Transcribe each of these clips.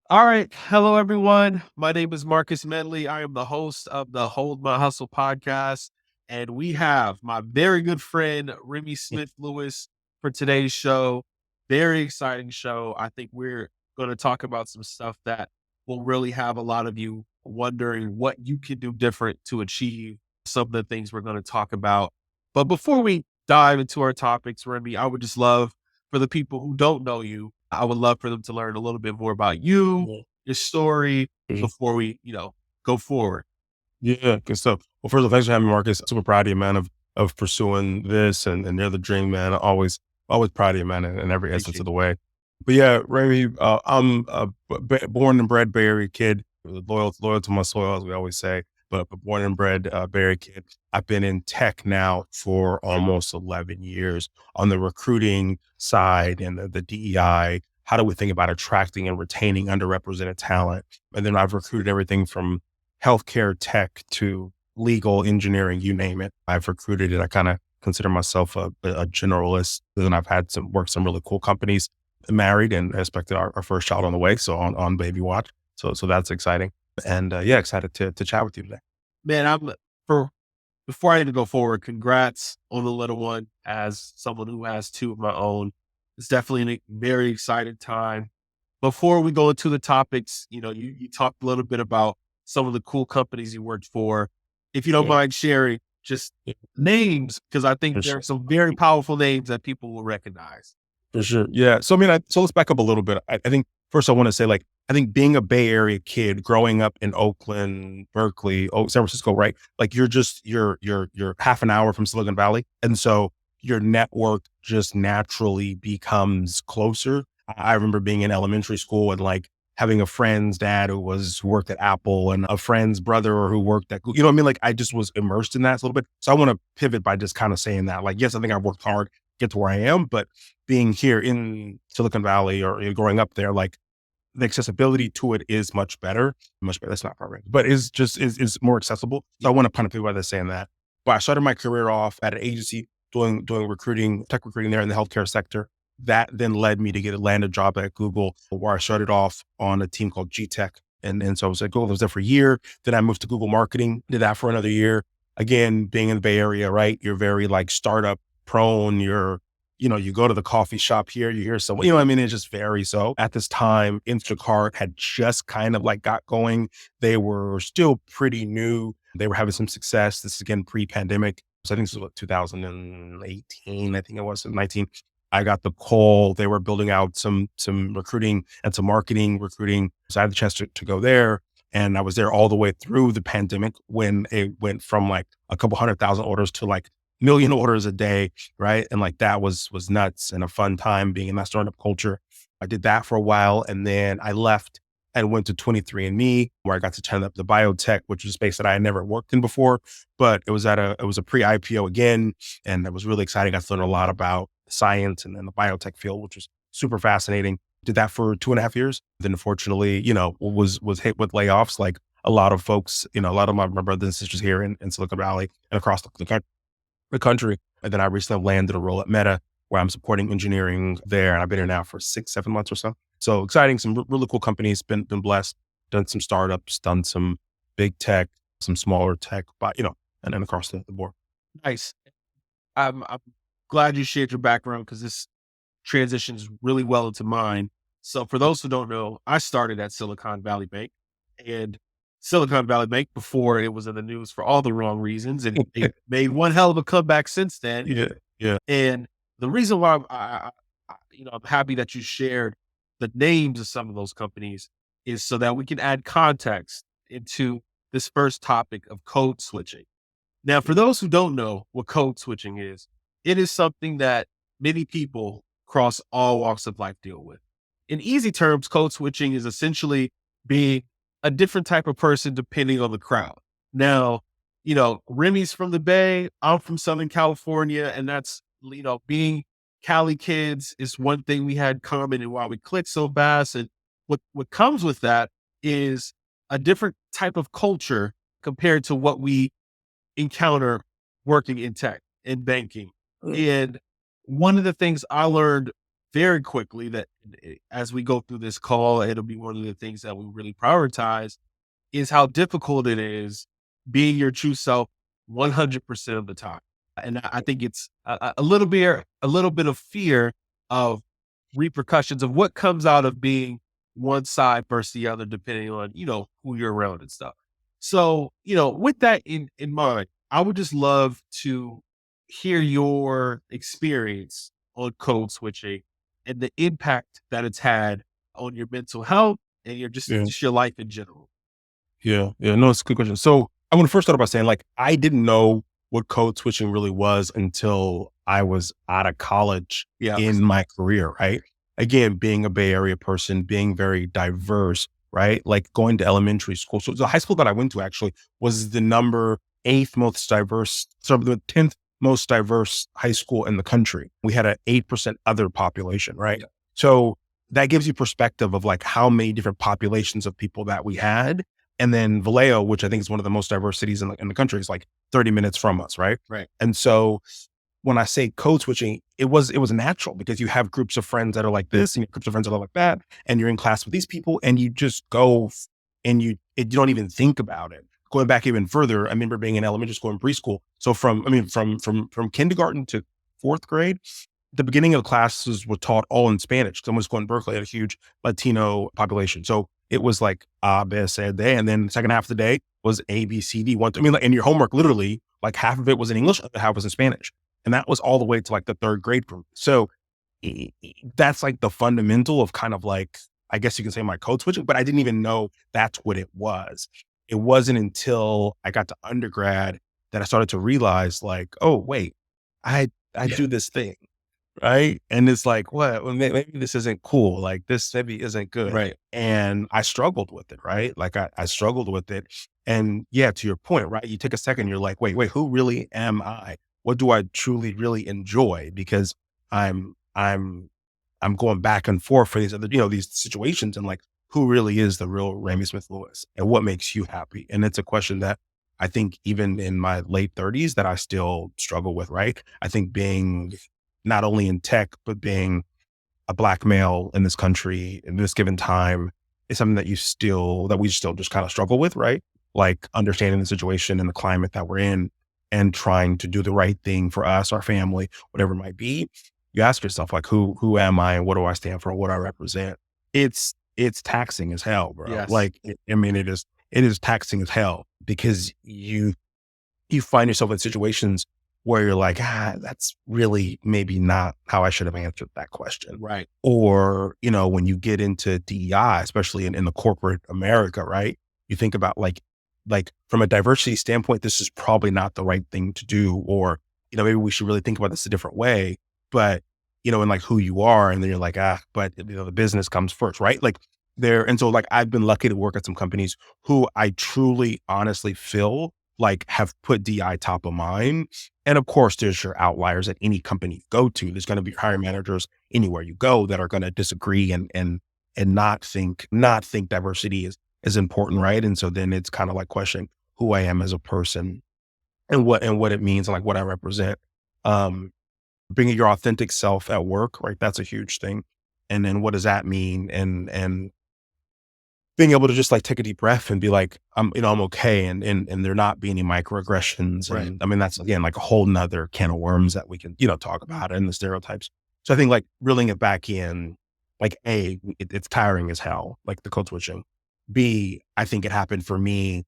All right. Hello, everyone. My name is Marcus Medley. I am the host of the Hold My Hustle podcast. And we have my very good friend, Remy Smith-Lewis, for today's show. Very exciting show. I think we're going to talk about some stuff that will really have a lot of you wondering what you can do different to achieve some of the things we're going to talk about. But before we dive into our topics, Remy, I would just love for the people who don't know you, I would love for them to learn a little bit more about you, Yeah. your story Mhm. before we, go forward. Yeah, good stuff. Well, first of all, thanks for having me, Marcus. Super proud of you, man, of pursuing this and you're the dream, man. Always proud of you, man, in every essence Appreciate of the way. But yeah, Remy, I'm a born and bred Bay Area kid, loyal to my soil, as we always say. But born and bred Bay Area kid. I've been in tech now for almost 11 years on the recruiting side and the DEI. How do we think about attracting and retaining underrepresented talent? And then I've recruited everything from healthcare tech to legal engineering, you name it. I've recruited it. I kind of consider myself a generalist. And I've had some really cool companies, married and expected our first child on the way. So on baby watch. So that's exciting. And yeah, excited to chat with you today. Man, for before I even go forward, congrats on the little one. As someone who has two of my own, it's definitely a very exciting time. Before we go into the topics, you talked a little bit about some of the cool companies you worked for. If you don't Yeah, mind sharing just yeah, names, because I think for there sure. are some very powerful names that people will recognize. For sure. Yeah. So, I mean, so let's back up a little bit. I think first I want to say, like, I think being a Bay Area kid growing up in Oakland, Berkeley, San Francisco, right? Like you're half an hour from Silicon Valley. And so your network just naturally becomes closer. I remember being in elementary school and like having a friend's dad who worked at Apple and a friend's brother who worked at Google. You know what I mean? Like I just was immersed in that a little bit. So I want to pivot by just kind of saying that, like, yes, I think I've worked hard, get to where I am, but being here in Silicon Valley or growing up there, like the accessibility to it is much better. Much better. That's not correct, but is more accessible. So I want to kind of pivot by saying that. But I started my career off at an agency doing recruiting, tech recruiting there in the healthcare sector. That then led me to land a job at Google, where I started off on a team called G Tech. And so I was at Google, I was there for a year. Then I moved to Google marketing, did that for another year. Again, being in the Bay Area, right? You're very like startup prone. You go to the coffee shop here, you hear someone, what I mean? It's just very so. At this time, Instacart had just kind of like got going. They were still pretty new. They were having some success. This is again pre-pandemic. So I think this was what, 2018, I think it was 19. I got the call. They were building out some recruiting and some marketing recruiting. So I had the chance to go there. And I was there all the way through the pandemic when it went from like a couple 100,000 orders to like million orders a day, right? And like that was nuts and a fun time being in that startup culture. I did that for a while, and then I left and went to 23andMe, where I got to turn up the biotech, which is a space that I had never worked in before. But it was a pre-IPO again, and it was really exciting. I got to learn a lot about science and then the biotech field, which was super fascinating. Did that for 2.5 years. Then unfortunately, was hit with layoffs like a lot of folks, a lot of my brothers and sisters here in Silicon Valley and across the country. And then I recently landed a role at Meta where I'm supporting engineering there. And I've been here now for 6, 7 months or so. So exciting, some really cool companies, been blessed, done some startups, done some big tech, some smaller tech, but and then across the board. Nice. I'm glad you shared your background because this transitions really well into mine. So for those who don't know, I started at Silicon Valley Bank, and Silicon Valley Bank, before it was in the news for all the wrong reasons, and they made one hell of a comeback since then. Yeah. Yeah. And the reason why I'm happy that you shared the names of some of those companies is so that we can add context into this first topic of code switching. Now, for those who don't know what code switching is, it is something that many people across all walks of life deal with. In easy terms, code switching is essentially being a different type of person depending on the crowd. Now, Remy's from the Bay, I'm from Southern California, and that's, being Cali kids is one thing we had common and why we clicked so fast. And what comes with that is a different type of culture compared to what we encounter working in tech and banking. Mm. And one of the things I learned very quickly that as we go through this call, it'll be one of the things that we really prioritize is how difficult it is being your true self 100% of the time. And I think it's a little bit of fear of repercussions of what comes out of being one side versus the other, depending on, who you're around and stuff. So, with that in mind, I would just love to hear your experience on code switching and the impact that it's had on your mental health and your Yeah. just your life in general. Yeah. Yeah. No, it's a good question. So I want to first start off by saying, like, I didn't know what code switching really was until I was out of college Yeah. in my career, right? Again, being a Bay Area person, being very diverse, right? Like going to elementary school. So the high school that I went to actually was the number eighth most diverse, so the 10th most diverse high school in the country. We had an 8% other population, right? Yeah. So that gives you perspective of like how many different populations of people that we had. And then Vallejo, which I think is one of the most diverse cities in the country, is like 30 minutes from us, right? Right. And so when I say code switching, it was natural because you have groups of friends that are like this and groups of friends that are like that, and you're in class with these people, and you just go and you don't even think about it. Going back even further, I remember being in elementary school and preschool. So from kindergarten to fourth grade, the beginning of the classes were taught all in Spanish. So I was going to Berkeley, had a huge Latino population. So it was like A, B, C, D. And then the second half of the day was A, B, C, D. One, I mean, like, and your homework, literally, like half of it was in English, the other half was in Spanish. And that was all the way to like the third grade group. So that's like the fundamental of kind of like, I guess you can say my code switching, but I didn't even know that's what it was. It wasn't until I got to undergrad that I started to realize like, oh, wait, I do this thing. Right. And it's like, what? Well, maybe this isn't cool. Like this maybe isn't good. Right. And I struggled with it. Right. Like I struggled with it. And yeah, to your point, right. You take a second, you're like, wait, who really am I? What do I truly, really enjoy? Because I'm, I'm, I'm going back and forth for these other, these situations and like, who really is the real Remy Smith-Lewis and what makes you happy? And it's a question that I think even in my late 30s that I still struggle with. Right. I think being not only in tech, but being a Black male in this country in this given time is something that we still just kind of struggle with, right? Like understanding the situation and the climate that we're in and trying to do the right thing for us, our family, whatever it might be. You ask yourself, like, who am I and what do I stand for? What I represent? It's taxing as hell, bro. Yes. Like, I mean, it is taxing as hell because you find yourself in situations where you're like, that's really maybe not how I should have answered that question. Right. Or, when you get into DEI, especially in the corporate America, right? You think about like from a diversity standpoint, this is probably not the right thing to do. Or, maybe we should really think about this a different way. But, and like who you are, and then you're like, but the business comes first, right? Like and so like I've been lucky to work at some companies who I truly honestly feel like have put DI top of mind. And of course, there's your outliers at any company you go to. There's going to be hiring managers anywhere you go that are going to disagree and not think diversity is important, right? And so then it's kind of like questioning who I am as a person and what it means, and like what I represent. Um, Bringing your authentic self at work, right? That's a huge thing. And then what does that mean? And being able to just like take a deep breath and be like, I'm okay. And there not be any microaggressions. Right. And I mean, that's again, like a whole nother can of worms that we can, talk about and the stereotypes. So I think like reeling it back in, like it's tiring as hell, like the code switching. B, I think it happened for me.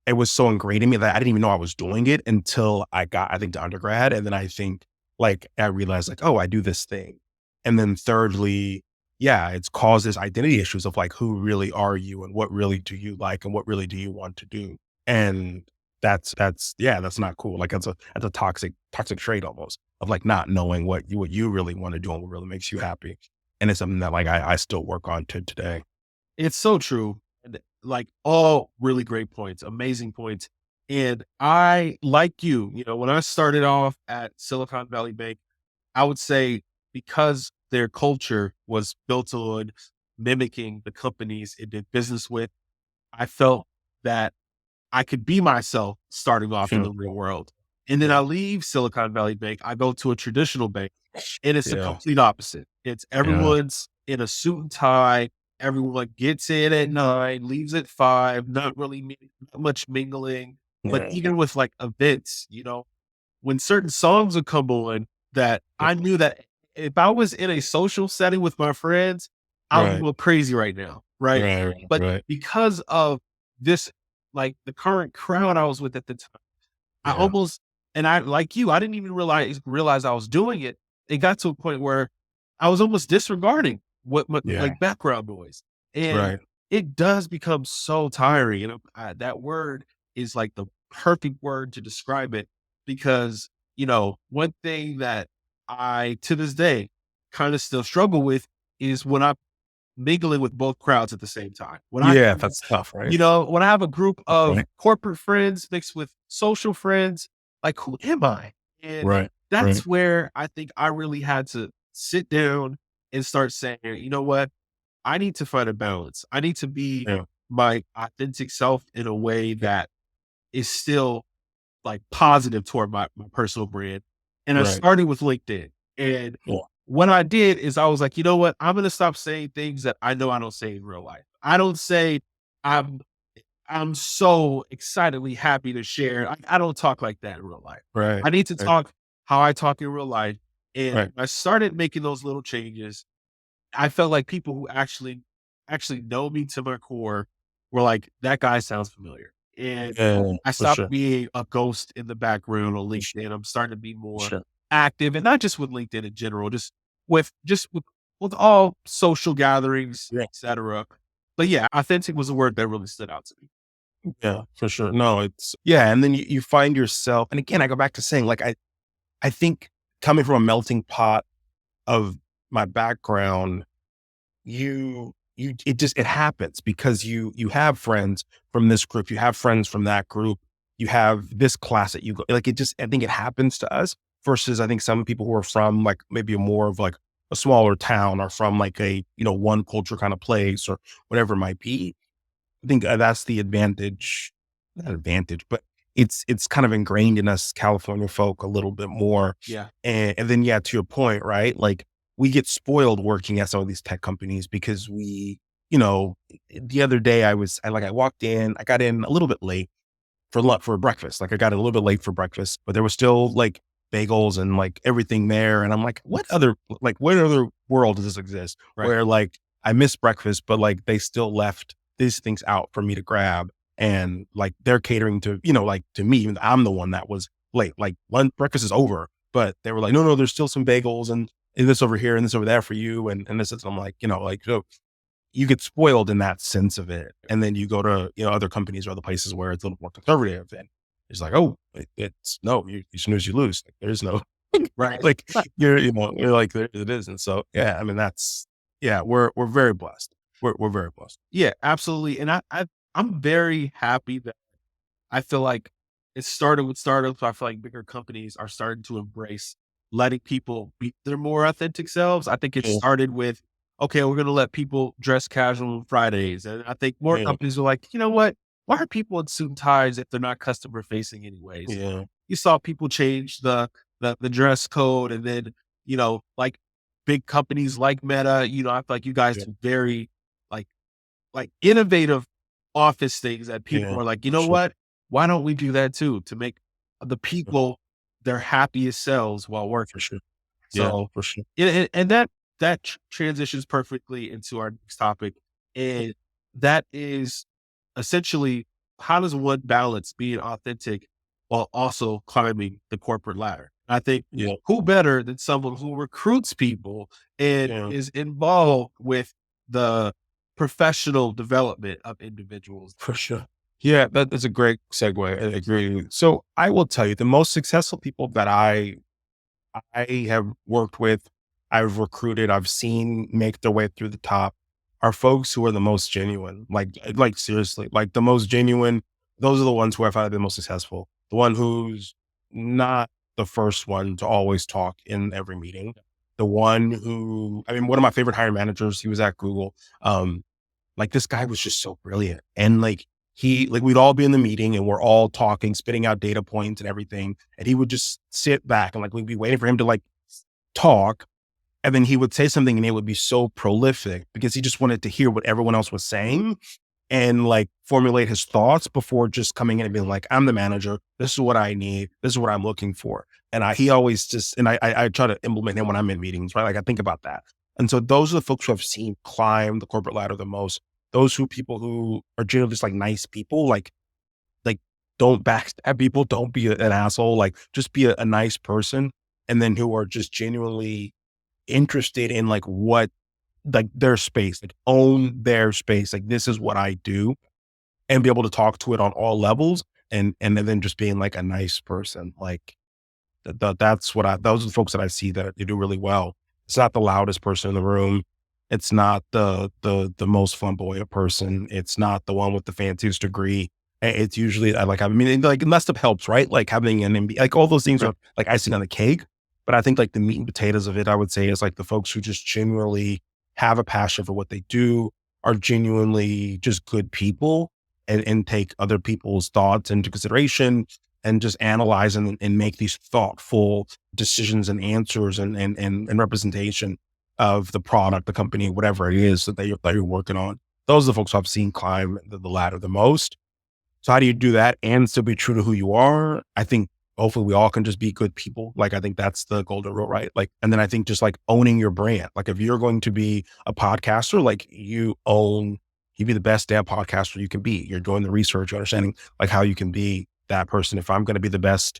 It was so ingrained in me that I didn't even know I was doing it until I think to undergrad. And then I think like, I realized like, oh, I do this thing. And then thirdly, yeah, it's causes identity issues of like, who really are you and what really do you like and what really do you want to do? And that's not cool. Like that's a toxic trait almost of like not knowing what you really want to do and what really makes you happy. And it's something that like I still work on to today. It's so true. And like all really great points, amazing points. And I, like you, when I started off at Silicon Valley Bank, I would say because their culture was built on mimicking the companies it did business with, I felt that I could be myself starting off in Yeah. the real world. And then Yeah. I leave Silicon Valley Bank, I go to a traditional bank, and it's the Yeah. complete opposite. It's Yeah. everyone's in a suit and tie. Everyone gets in at 9, leaves at 5, not much mingling. But Yeah. even with like events, when certain songs would come on that Yeah. I knew that if I was in a social setting with my friends, I would be Right. going crazy right now, right? Right. Right. But Right. because of this, like the current crowd I was with at the time, I Yeah. almost and I like you, I didn't even realize I was doing it. It got to a point where I was almost disregarding what Yeah. like background noise, and Right. it does become so tiring. That word is like the perfect word to describe it because one thing that I to this day kind of still struggle with is when I'm mingling with both crowds at the same time. Yeah. That's tough, right? When I have a group of Right. corporate friends mixed with social friends, like who am I? And Right. Right. that's where I think I really had to sit down and start saying, you know what? I need to find a balance. I need to be Yeah. my authentic self in a way that is still like positive toward my personal brand. And I Right. started with LinkedIn. And Yeah. what I did is I was like, you know what? I'm gonna stop saying things that I know I don't say in real life. I don't say I'm I'm so excitedly happy to share. I don't talk like that in real life. Right. I need to Right. talk how I talk in real life. And Right. I started making those little changes. I felt like people who actually know me to my core were like, that guy sounds familiar. And Yeah. I For stopped sure. being a ghost in the background on For sure. LinkedIn. I'm starting to be For more sure. active and not just with LinkedIn in general, just with all social gatherings, Yeah. etc. But yeah, authentic was a word that really stood out to me. Yeah. For sure. No, it's yeah. And then you find yourself, and again, I go back to saying, like, I think coming from a melting pot of my background, it happens because you have friends from this group, you have friends from that group, you have this class that you go, like, it just, I think it happens to us versus I think some people who are from like maybe a more of like a smaller town or from like a, one culture kind of place or whatever it might be. I think that's the advantage, not advantage, but it's kind of ingrained in us California folk a little bit more. Yeah. And then, yeah, to your point, right? Like we get spoiled working at some of these tech companies because the other day I walked in, I got in a little bit late for breakfast. Like I got a little bit late for breakfast, but there was still like bagels and like everything there. And I'm like, what other world does this exist Right. where like I missed breakfast, but like they still left these things out for me to grab. And like they're catering to, like to me, even though I'm the one that was late. Like lunch breakfast is over, but they were like, no, there's still some bagels and this over here and this over there for you. And this is, I'm like, so you get spoiled in that sense of it. And then you go to, other companies or other places where it's a little more conservative and it's like, oh, it's no, you snooze, you lose. Like, there's no, Right. like you're like, there it is. And so, yeah, I mean, yeah, we're very blessed. We're very blessed. Yeah, absolutely. And I'm very happy that I feel like it started with startups. I feel like bigger companies are starting to embrace letting people be their more authentic selves. I think it Yeah. started with, okay, we're going to let people dress casual on Fridays. And I think more Yeah. companies are like, you know what? Why are people in suit and ties if they're not customer facing anyways? Yeah. You saw people change the dress code and then, like big companies like Meta, I feel like you guys Yeah. do very like innovative office things that people Yeah. are like, you For know sure. what? Why don't we do that too to make the people their happiest selves while For working? sure. Yeah. So, For sure. and that transitions perfectly into our next topic, and that is essentially how does one balance being authentic while also climbing the corporate ladder? I think Yeah. who better than someone who recruits people and Yeah. is involved with the professional development of individuals. For sure. Yeah, that's a great segue. I agree. So I will tell you the most successful people that I have worked with, I've recruited, I've seen make their way through the top are folks who are the most genuine. Like seriously, like the most genuine. Those are the ones who I find the most successful. The one who's not the first one to always talk in every meeting. The one who, I mean, one of my favorite hiring managers, he was at Google. Like this guy was just so brilliant. And we'd all be in the meeting and we're all talking, spitting out data points and everything. And he would just sit back and like, we'd be waiting for him to like talk. And then he would say something and it would be so prolific because he just wanted to hear what everyone else was saying and like formulate his thoughts before just coming in and being like, I'm the manager. This is what I need. This is what I'm looking for. And he always just, and I try to implement him when I'm in meetings, right? Like I think about that. And so those are the folks who I've seen climb the corporate ladder the most. Those people who are generally just like nice people, like don't backstab people, don't be an asshole, like just be a nice person. And then who are just genuinely interested in like what, like their space, like own their space. Like this is what I do and be able to talk to it on all levels. And then just being like a nice person. Like that's what those are the folks that I see that they do really well. It's not the loudest person in the room. It's not the most flamboyant person. It's not the one with the fanciest degree. It's usually I mean, like and that stuff helps, right? Like having an MBA, like all those things are like icing on the cake. But I think like the meat and potatoes of it, I would say, is like the folks who just genuinely have a passion for what they do, are genuinely just good people and take other people's thoughts into consideration and just analyze and make these thoughtful decisions and answers and representation of the product, the company, whatever it is that you're working on. Those are the folks I've seen climb the ladder the most. So how do you do that and still be true to who you are? I think hopefully we all can just be good people. Like I think that's the golden rule, right? Like, and then I think just like owning your brand. Like if you're going to be a podcaster, like you be the best damn podcaster you can be. You're doing the research, you're understanding like how you can be that person. If I'm going to be the best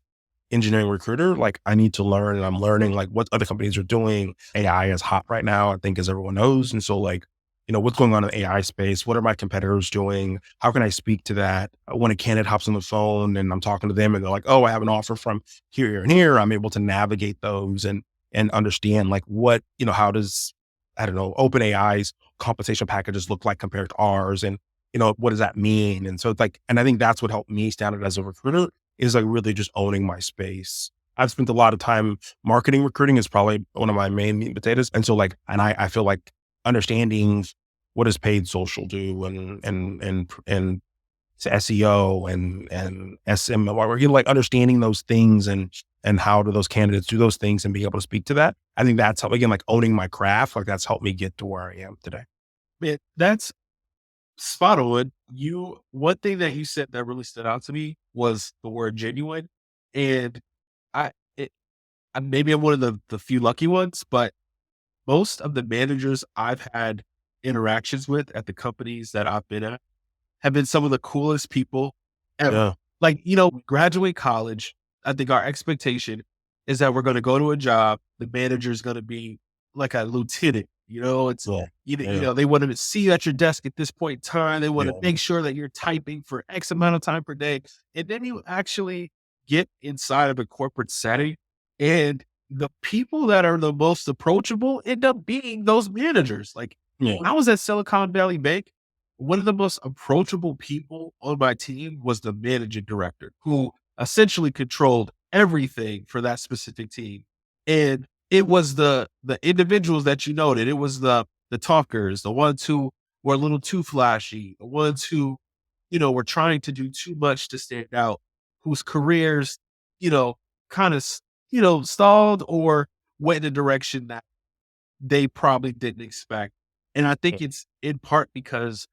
engineering recruiter, like I need to learn and I'm learning like what other companies are doing. AI is hot right now, I think, as everyone knows. And so like, what's going on in the AI space? What are my competitors doing? How can I speak to that? When a candidate hops on the phone and I'm talking to them and they're like, oh, I have an offer from here, here, and here. I'm able to navigate those and understand like what, how does, I don't know, OpenAI's compensation packages look like compared to ours? And, what does that mean? And so it's like, and I think that's what helped me stand out as a recruiter is like really just owning my space. I've spent a lot of time marketing recruiting is probably one of my main meat and potatoes. And so like, and I feel like understanding what does paid social do and SEO and SM, or like understanding those things and how do those candidates do those things and be able to speak to that. I think that's how, again, like owning my craft, like that's helped me get to where I am today. Man, that's spot on. One thing that you said that really stood out to me was the word genuine. And I, it, maybe I'm one of the few lucky ones, but most of the managers I've had interactions with at the companies that I've been at have been some of the coolest people ever. Yeah. Like, we graduate college. I think our expectation is that we're going to go to a job. The manager is going to be like a lieutenant. It's, Yeah. Yeah. they want to see you at your desk at this point in time. They want to Yeah. make sure that you're typing for X amount of time per day. And then you actually get inside of a corporate setting and the people that are the most approachable end up being those managers. Like Yeah. when I was at Silicon Valley Bank, one of the most approachable people on my team was the managing director who essentially controlled everything for that specific team. And it was the individuals that you noted. It was the talkers, the ones who were a little too flashy, the ones who, were trying to do too much to stand out, whose careers, kind of, stalled or went in a direction that they probably didn't expect. And I think it's in part because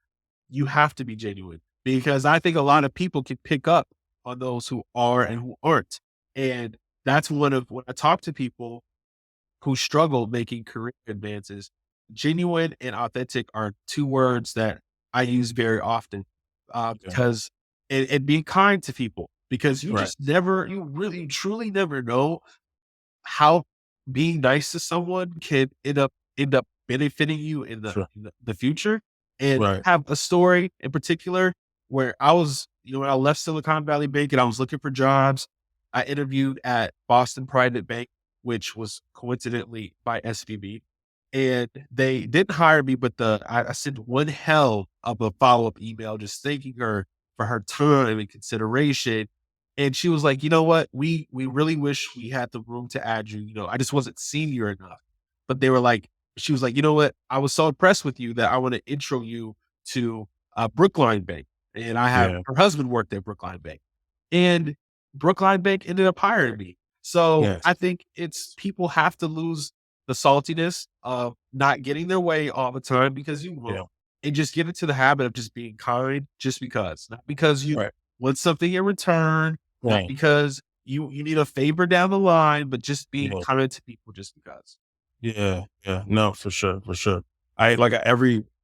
you have to be genuine because I think a lot of people can pick up on those who are and who aren't. And that's one of when I talk to people who struggle making career advances, genuine and authentic are two words that I use very often Yeah. because and being kind to people because you Right. just never, you really truly never know how being nice to someone can end up benefiting you in Sure. the future. And Right. have a story in particular where I was, when I left Silicon Valley Bank and I was looking for jobs, I interviewed at Boston Private Bank, which was coincidentally by SVB. And they didn't hire me, but I sent one hell of a follow-up email just thanking her for her time and consideration. And she was like, you know what? We really wish we had the room to add you. I just wasn't senior enough. But they were like, she was like, you know what? I was so impressed with you that I want to intro you to Brookline Bank. And I have Yeah. her husband worked at Brookline Bank. And Brookline Bank ended up hiring me. So Yes. I think it's people have to lose the saltiness of not getting their way all the time because you Yeah. will, and just get into the habit of just being kind just because, not because you Right. want something in return, not Right. because you need a favor down the line, but just being Yeah. kind to people just because. Yeah. Yeah. No, for sure. For sure. I like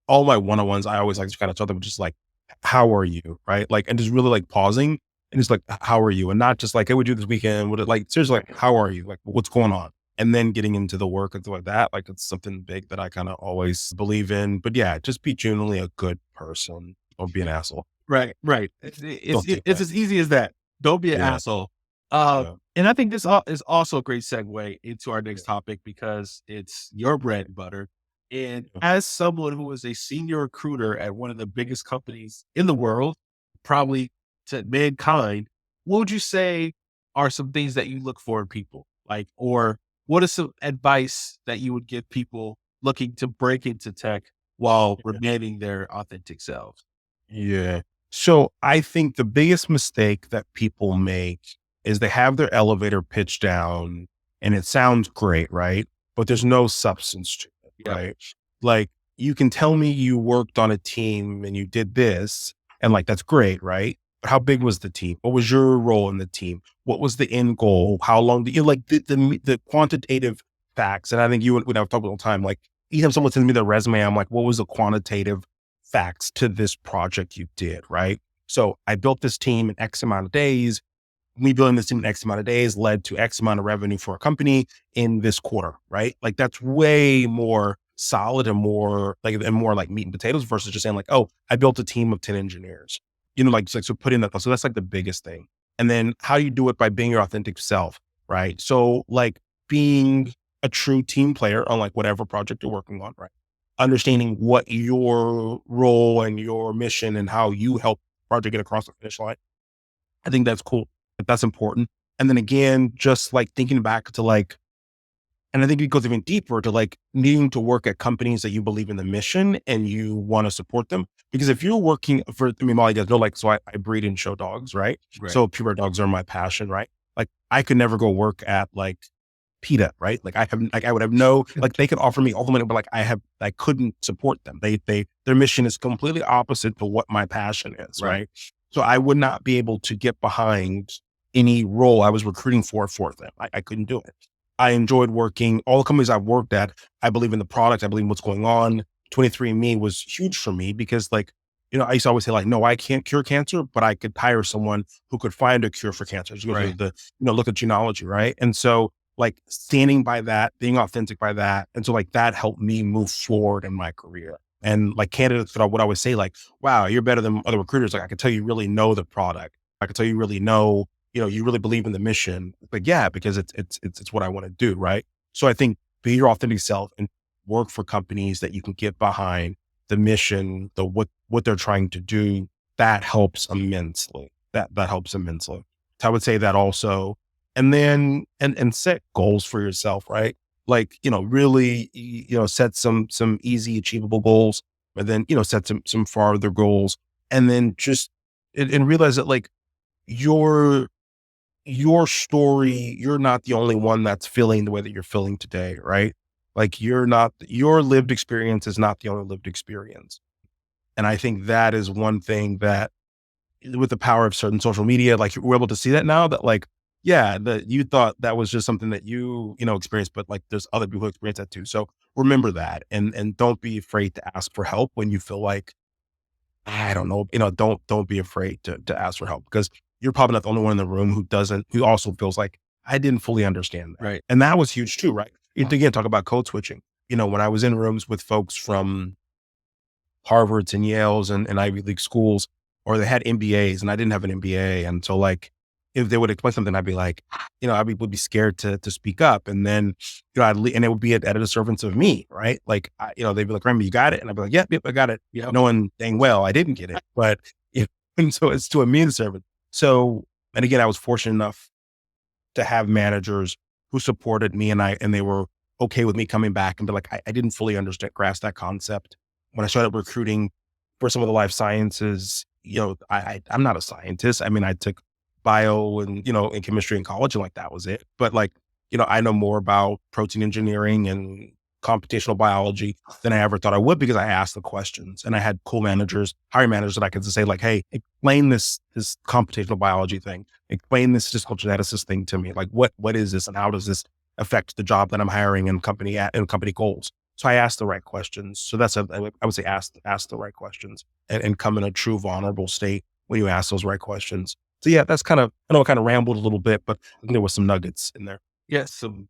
all my one-on-ones, I always like to kind of tell them just like, how are you? Right. Like, and just really like pausing and just like, how are you? And not just like, hey, we do this weekend. What like, seriously, like, how are you? Like, what's going on? And then getting into the work and stuff like that. Like, it's something big that I kind of always believe in. But yeah, just be genuinely a good person. Don't be an asshole. Right, right. It's Don't do it's that. as easy as that. Don't be an Yeah. asshole. Yeah. And I think this is also a great segue into our next topic because it's your bread and butter. And Yeah. as someone who is a senior recruiter at one of the biggest companies in the world, probably to mankind, what would you say are some things that you look for in people? Like, or what is some advice that you would give people looking to break into tech while remaining their authentic selves? Yeah. So I think the biggest mistake that people make is they have their elevator pitch down and it sounds great, right? But there's no substance to it, Yep. right? Like you can tell me you worked on a team and you did this, and like that's great, right? But how big was the team? What was your role in the team? What was the end goal? How long did you like the quantitative facts? And I think you and I've talked all the time. Like anytime someone sends me their resume, I'm like, what was the quantitative facts to this project you did, right? So I built this team in X amount of days. Me building this team in X amount of days led to X amount of revenue for a company in this quarter, right? Like that's way more solid and more like meat and potatoes versus just saying like, oh, I built a team of 10 engineers. So put in that. So that's like the biggest thing. And then how you do it by being your authentic self, right? So like being a true team player on like whatever project you're working on, right? Understanding what your role and your mission and how you help project get across the finish line. I think that's cool. That's important. And then again, just like thinking back to like, and I think it goes even deeper to like needing to work at companies that you believe in the mission and you want to support them. Because if you're working for, I mean, Molly guys know, like, so I breed and show dogs, right? Right. So purebred dogs are my passion, right? Like I could never go work at like PETA, right? I would have no, like they could offer me all the money, but like I couldn't support them. Their mission is completely opposite to what my passion is, Right. right? So I would not be able to get behind any role I was recruiting for them. I couldn't do it. I enjoyed working, all the companies I've worked at. I believe in the product. I believe in what's going on. 23andMe was huge for me because like, I used to always say like, no, I can't cure cancer, but I could hire someone who could find a cure for cancer. Just go through Right. look at genealogy, right? And so like standing by that, being authentic by that. And so like that helped me move forward in my career. And like candidates would always say like, wow, you're better than other recruiters. Like I could tell you really know the product. I could tell you really know, you really believe in the mission. But yeah, because it's what I want to do. Right. So I think be your authentic self and work for companies that you can get behind the mission, what they're trying to do. That helps immensely. That helps immensely. So I would say that also, and then and set goals for yourself, right? Like, really, set some easy achievable goals, and then, set some farther goals, and then just and realize that like your your story, you're not the only one that's feeling the way that you're feeling today, right? Like your lived experience is not the only lived experience. And I think that is one thing that with the power of certain social media, like we're able to see that now that like, yeah, that you thought that was just something that you experienced, but like there's other people who experience that too. So remember that and don't be afraid to ask for help when you feel like, I don't know, don't be afraid to ask for help because you're probably not the only one in the room who also feels like I didn't fully understand that. Right. And that was huge too, right? And again, talk about code switching. When I was in rooms with folks from Harvards and Yales and Ivy League schools, or they had MBAs and I didn't have an MBA. And so like, if they would explain something, I'd be like, would be scared to speak up. And then, and it would be at the servants of me, right? Like, they'd be like, Remy, you got it? And I'd be like, yep, I got it. Yep. Knowing dang well, I didn't get it, but, and so it's to a me the servant. So, and again, I was fortunate enough to have managers who supported me and they were okay with me coming back and be like, I didn't fully grasp that concept. When I started recruiting for some of the life sciences, I'm not a scientist. I mean, I took bio and, and chemistry in college and like, that was it. But like, I know more about protein engineering and computational biology than I ever thought I would because I asked the questions and I had cool managers, hiring managers that I could say like, hey, explain this computational biology thing, explain this statistical geneticist thing to me. Like what is this and how does this affect the job that I'm hiring and company goals? So I asked the right questions. So I would say ask the right questions and come in a true vulnerable state when you ask those right questions. So yeah, that's I know I kind of rambled a little bit, but I think there was some nuggets in there. Yes, some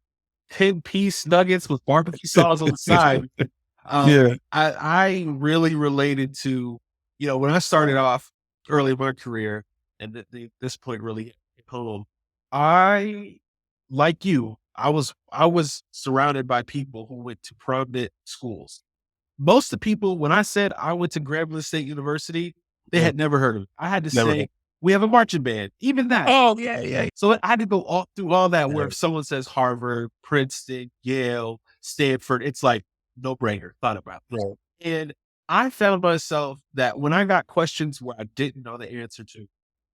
10-piece nuggets with barbecue sauce on the side. Yeah. I really related to, when I started off early in my career, and this point really hit home. I, like you, I was surrounded by people who went to prominent schools. Most of the people, when I said I went to Grambling State University, they Yeah. had never heard of it. I had to Never say, did. we have a marching band, even that. Oh, yeah, yeah. So I had to go all through all that where Yeah. if someone says Harvard, Princeton, Yale, Stanford, it's like no brainer, thought about it. Right. And I found myself that when I got questions where I didn't know the answer to,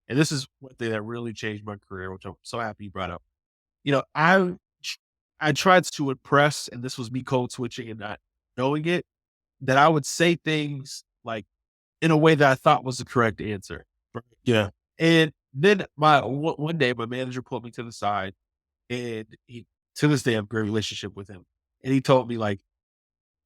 and this is one thing that really changed my career, which I'm so happy you brought up. You know, I I tried to impress, and this was me code switching and not knowing it, that I would say things like in a way that I thought was the correct answer. Right? Yeah. And then one day, my manager pulled me to the side, and to this day, I have a great relationship with him. And he told me, like,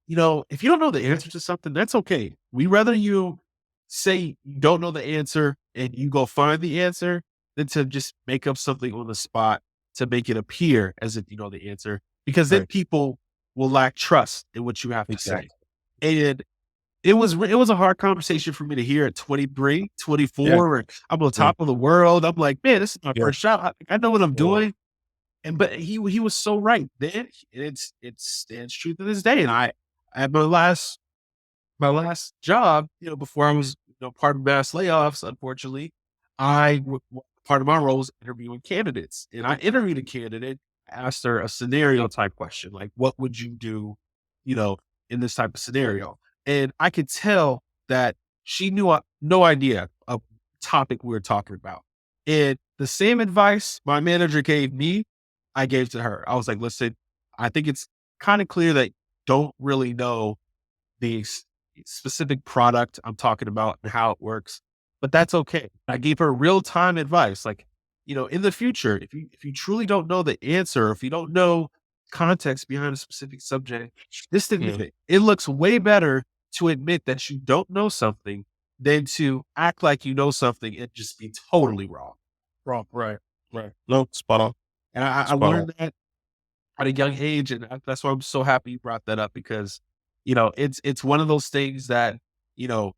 if you don't know the answer to something, that's okay. We rather you say you don't know the answer and you go find the answer than to just make up something on the spot to make it appear as if you know the answer, because then Right. people will lack trust in what you have to say. Exactly. And it was a hard conversation for me to hear at 23, Yeah. 24, where I'm on Yeah. top of the world. I'm like, man, this is my Yeah. first shot. I know what I'm Yeah. doing. But he was so right then. It stands true to this day. And I at my last job, before I was, part of mass layoffs, unfortunately, part of my role was interviewing candidates, and I interviewed a candidate, asked her a scenario type question, like, what would you do, you know, in this type of scenario? And I could tell that she knew no idea of topic we were talking about. And the same advice my manager gave me, I gave to her. I was like, listen, I think it's kind of clear that you don't really know the specific product I'm talking about and how it works, but that's okay. I gave her real time advice, like, in the future, if you truly don't know the answer, if you don't know context behind a specific subject, just Yeah. admit it. It looks way better to admit that you don't know something than to act like you know something and just be totally wrong. Wrong. Right. Right. No, spot on. And I Spot on. learned that at a young age, and that's why I'm so happy you brought that up, because it's one of those things that you know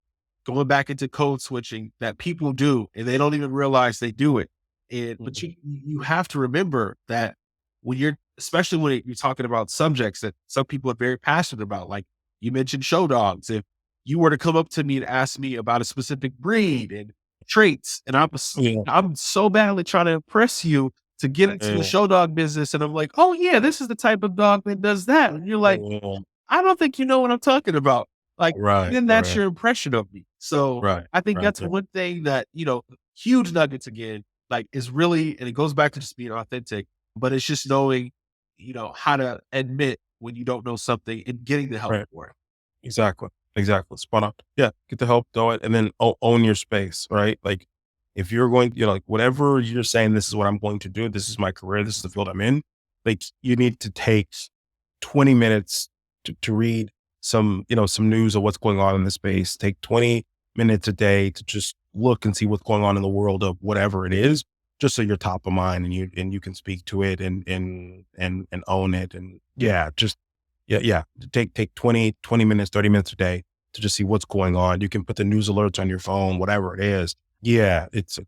going back into code switching that people do and they don't even realize they do it. And but Mhm. you have to remember that when you're, especially when you're talking about subjects that some people are very passionate about, like you mentioned show dogs. If you were to come up to me and ask me about a specific breed and traits, and Yeah. I'm so badly trying to impress you to get into the Yeah. show dog business. And I'm like, oh yeah, this is the type of dog that does that. And you're like, Yeah. I don't think you know what I'm talking about. Like, Right. then that's Right. your impression of me. So Right. I think Right. that's Yeah. one thing that, huge nuggets again, like is really, and it goes back to just being authentic, but it's just knowing, how to admit when you don't know something and getting the help Right. for it. Exactly. Exactly. Spot on. Yeah. Get the help, do it, and then own your space. Right. Like if you're going, like whatever you're saying, this is what I'm going to do. This is my career. This is the field I'm in. Like you need to take 20 minutes to read some news of what's going on in the space. Take 20 minutes a day to just look and see what's going on in the world of whatever it is, just so you're top of mind and you can speak to it and own it. And yeah, just yeah. Take 20 minutes, 30 minutes a day to just see what's going on. You can put the news alerts on your phone, whatever it is. Yeah, it's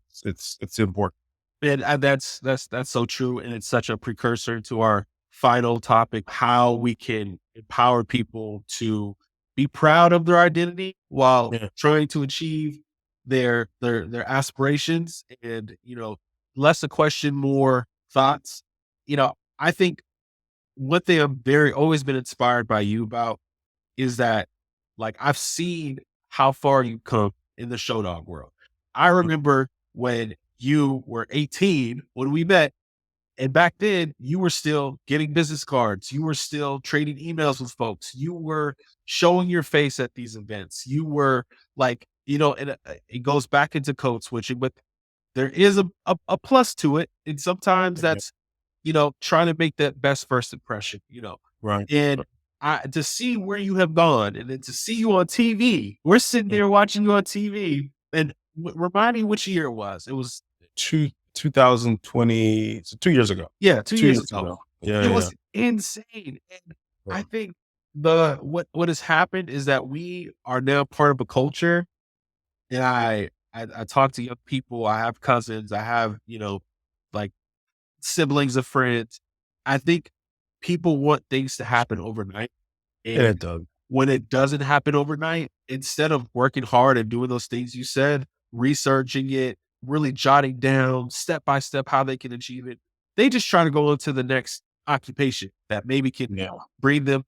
important. And that's so true, and it's such a precursor to our final topic: how we can empower people to be proud of their identity while Yeah. trying to achieve their aspirations, and less a question, more thoughts. I think one thing I'm very always been inspired by you about is that, like, I've seen how far you come in the show dog world. I remember when you were 18 when we met, And back then, you were still getting business cards. You were still trading emails with folks. You were showing your face at these events. You were like, and it goes back into code switching, but there is a plus to it. And sometimes Yeah. that's, trying to make that best first impression. Right. And to see where you have gone and then to see you on TV, we're sitting Mm. there watching you on TV and remind me which year it was. It was, 2020, so 2 years ago. yeah, 2 years 2 years ago. ago. Yeah, It yeah, was insane. And I yeah. think what has happened is that we are now part of a culture. And I talk to young people. I have cousins. I have, like siblings of friends. I think people want things to happen overnight. And And it does. when it doesn't happen overnight, instead of working hard and doing those things you said, researching it, really jotting down step by step how they can achieve it, they just try to go into the next occupation that maybe can Yeah. bring them,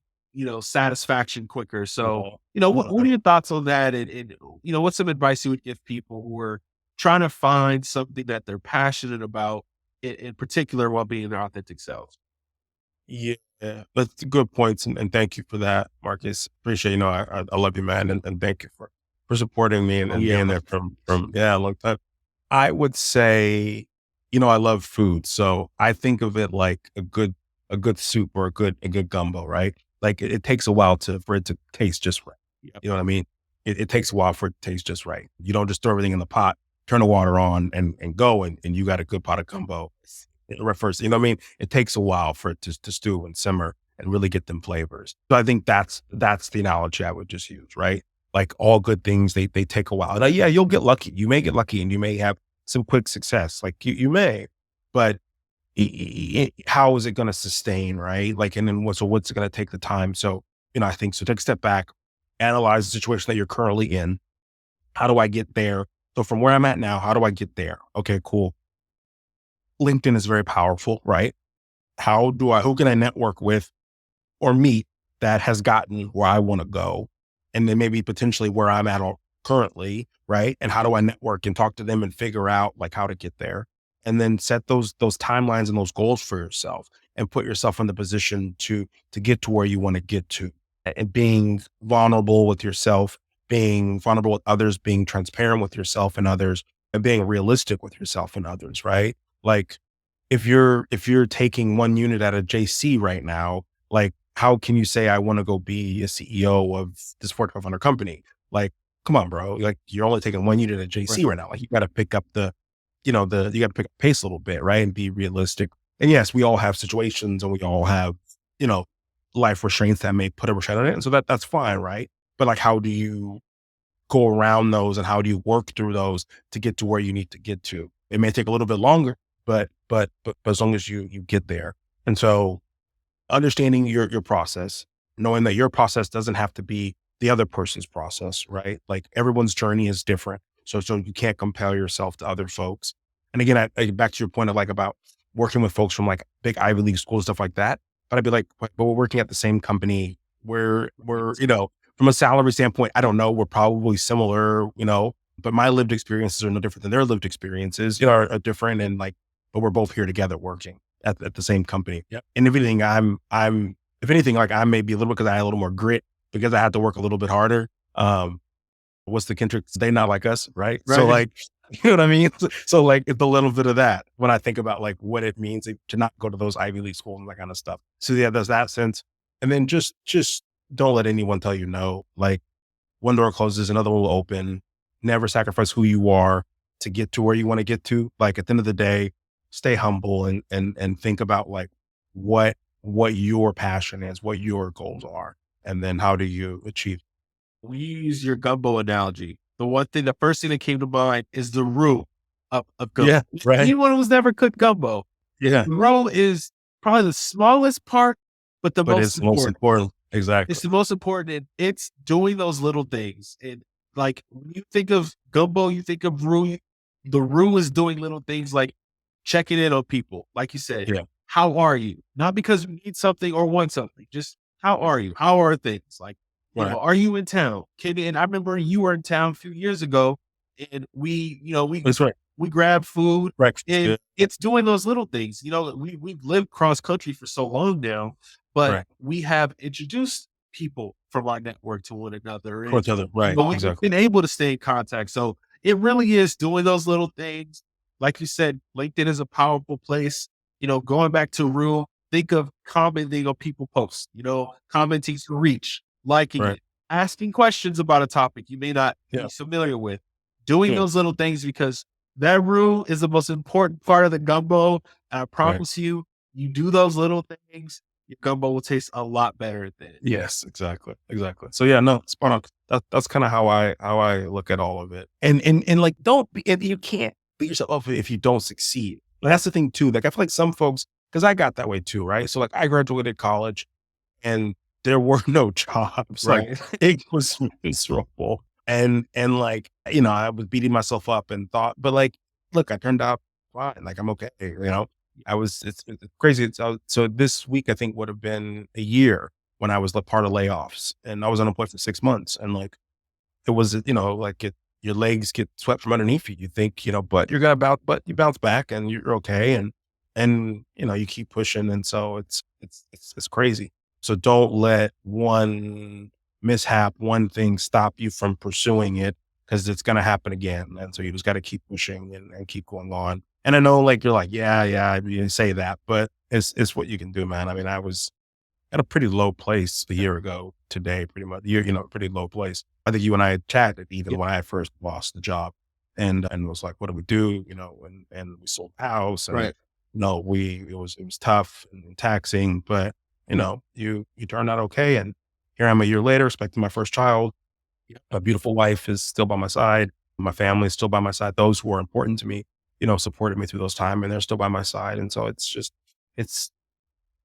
satisfaction quicker. So, Yeah. what are your thoughts on that? And what's some advice you would give people who are trying to find something that they're passionate about, in particular, while being their authentic selves? Yeah, that's good points, and thank you for that, Marcus. Appreciate, I love you, man, and thank you for supporting me and, Oh and yeah, being there from yeah, a long time. I would say, I love food, so I think of it like a good soup or a good gumbo, right? Like it takes a while for it to taste just right. yep, You know what I mean? It takes a while for it to taste just right. You don't just throw everything in the pot, turn the water on, and go, and you got a good pot of gumbo. Right first, you know what I mean? It takes a while for it to stew and simmer and really get them flavors. So I think that's the analogy I would just use, right? Like all good things, they take a while. And yeah, you'll get lucky. You may get lucky and you may have some quick success. Like you may, but how is it going to sustain, right? Like, and then what's it going to take the time? So, I think so. Take a step back, analyze the situation that you're currently in. How do I get there? So from where I'm at now, how do I get there? Okay, cool. LinkedIn is very powerful, right? Who can I network with or meet that has gotten where I want to go? And then maybe potentially where I'm at currently, right? And how do I network and talk to them and figure out like how to get there? And then set those timelines and those goals for yourself and put yourself in the position to get to where you want to get to. And being vulnerable with yourself, being vulnerable with others, being transparent with yourself and others, and being realistic with yourself and others, right? Like if you're taking one unit at a JC right now, like how can you say I want to go be a CEO of this Fortune 500 company? Like, come on, bro. Like you're only taking one unit at right. JC right now. Like you got to pick up you got to pick up pace a little bit, right? And be realistic. And yes, we all have situations and we all have, you know, life restraints that may put a restraint on it. And so that's fine, right? But like, how do you go around those and how do you work through those to get to where you need to get to? It may take a little bit longer, but as long as you get there. And so understanding your process, knowing that your process doesn't have to be the other person's process, right? Like everyone's journey is different. So you can't compare yourself to other folks. And again, back to your point of like about working with folks from like big Ivy League schools, stuff like that. But I'd be like, but we're working at the same company. We're, from a salary standpoint, I don't know, we're probably similar, but my lived experiences are no different than their lived experiences, are different. And like, but we're both here together working at the same company. Yep. And if anything, if anything, like I may be a little because I had a little more grit because I had to work a little bit harder. What's the Kendrick? They not like us, right? Right. So like, you know what I mean? So like, it's a little bit of that when I think about like what it means to not go to those Ivy League schools and that kind of stuff. So yeah, there's that sense. And then just don't let anyone tell you no. Like one door closes, another one will open. Never sacrifice who you are to get to where you want to get to. Like at the end of the day, stay humble and think about like what your passion is, what your goals are, and then how do you achieve. We use your gumbo analogy. The first thing that came to mind is the roux of gumbo. Yeah, right. Anyone who's never cooked gumbo, Yeah, the roux is probably the smallest part, but the but most it's the most important. important. It's Exactly. the most important. And it's doing those little things. And like when you think of gumbo, you think of roux. The roux is doing little things like checking in on people. Like you said, Yeah, how are you? Not because you need something or want something. Just how are you? How are things? Like, right. are you in town? And I remember you were in town a few years ago and we That's right. we grab food, Breakfast is and good. it's doing those little things. You know, we've lived cross country for so long now, but Right. we have introduced people from our network to one another, For and each other. you Right. know, we've Exactly. been able to stay in contact. So it really is doing those little things. Like you said, LinkedIn is a powerful place. You know, going back to rule, think of commenting on people posts, you know, commenting to reach, liking Right. it, asking questions about a topic you may not Yeah. be familiar with, doing Yeah. those little things because that rule is the most important part of the gumbo. And I Right. promise you, you do those little things, your gumbo will taste a lot better than it. Yes, exactly, exactly. So yeah, no, spot on. That's kind of how I look at all of it. And like, don't be, and you can't beat yourself up if you don't succeed. Like, that's the thing too. Like I feel like some folks, because I got that way too, right? So like I graduated college and there were no jobs. Like Right. it was miserable. And like, you know, I was beating myself up and thought, but like, look, I turned out fine. Like I'm okay. You know, it's crazy. So this week I think would have been a year when I was like part of layoffs and I was unemployed for 6 months. And like it was, you know, like your legs get swept from underneath you. You think, you know, but you're gonna bounce, but you bounce back and you're okay. And you know, you keep pushing. And so it's crazy. So don't let one mishap, one thing stop you from pursuing it because it's gonna happen again. And so you just got to keep pushing and keep going on. And I know, like you're like, yeah, you say that, but it's what you can do, man. I mean, I was at a pretty low place a year ago today, pretty much. You know, pretty low place. I think you and I had chatted even Yeah. when I first lost the job and was like, what do we do? You know, and we sold the house and Right. no, it was tough and taxing, but you know, you turned out okay. And here I'm a year later, expecting my first child. Yeah. My beautiful wife is still by my side. My family is still by my side. Those who are important to me, you know, supported me through those times and they're still by my side. And so it's just, it's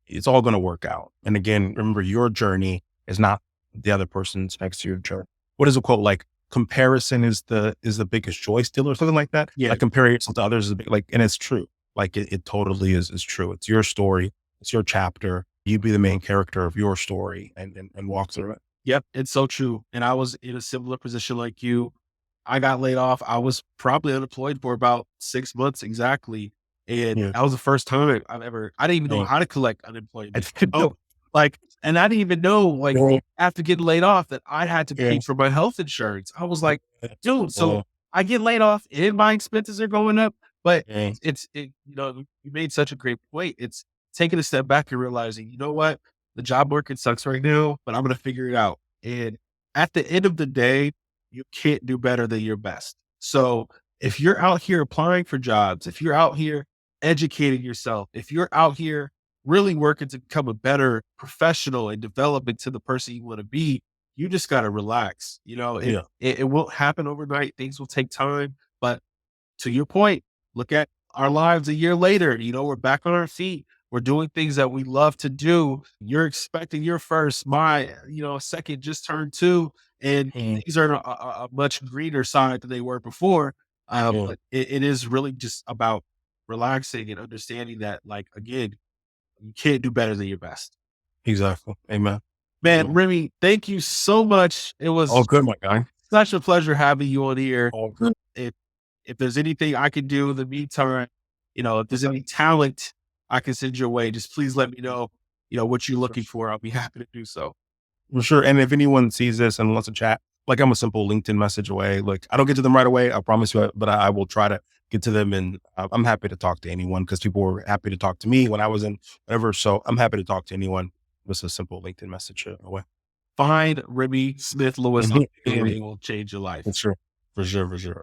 it's all going to work out. And again, remember your journey is not the other person's next to your journey. What is a quote like? Comparison is the biggest joy stealer or something like that. Yeah. Like comparing yourself to others is a big, like, and it's true. Like it totally is true. It's your story. It's your chapter. You be the main character of your story and walk through it. Yep, it's so true. And I was in a similar position like you. I got laid off. I was probably unemployed for about 6 months exactly. And Yeah. that was the first time I didn't even know Yeah. how to collect I unemployment. didn't Oh, know. like, and I didn't even know, like, Yeah. after getting laid off that I had to Yeah. pay for my health insurance. I was like, dude, so Yeah. I get laid off and my expenses are going up. But Yeah. you know, you made such a great point. It's taking a step back and realizing, you know what? The job market sucks right now, but I'm going to figure it out. And at the end of the day, you can't do better than your best. So if you're out here applying for jobs, if you're out here educating yourself, if you're out here really working to become a better professional and develop into the person you want to be, you just got to relax. You know, Yeah. it won't happen overnight. Things will take time. But to your point, look at our lives a year later. You know, we're back on our feet. We're doing things that we love to do. You're expecting your first, my, you know, second just turned two, and Yeah. things are on a much greener side than they were before. Yeah. But it is really just about relaxing and understanding that, like, again, you can't do better than your best. Exactly. Amen. Man, Amen. Remy, thank you so much. It All was good, my guy. such a pleasure having you on here. All good. If if there's anything I can do in the meantime, you know, if there's any talent I can send your way, just please let me know, you know, what you're looking for. I'll be happy to do so. For sure. And if anyone sees this and wants to chat, like I'm a simple LinkedIn message away. Like I don't get to them right away, I promise you, but I will try to get to them. And I'm happy to talk to anyone because people were happy to talk to me when I was in whatever. So I'm happy to talk to anyone. Just a simple LinkedIn message away. Find Remy Smith-Lewis on Mhm. LinkedIn. Mhm. It will change your life. For sure. For sure. For sure.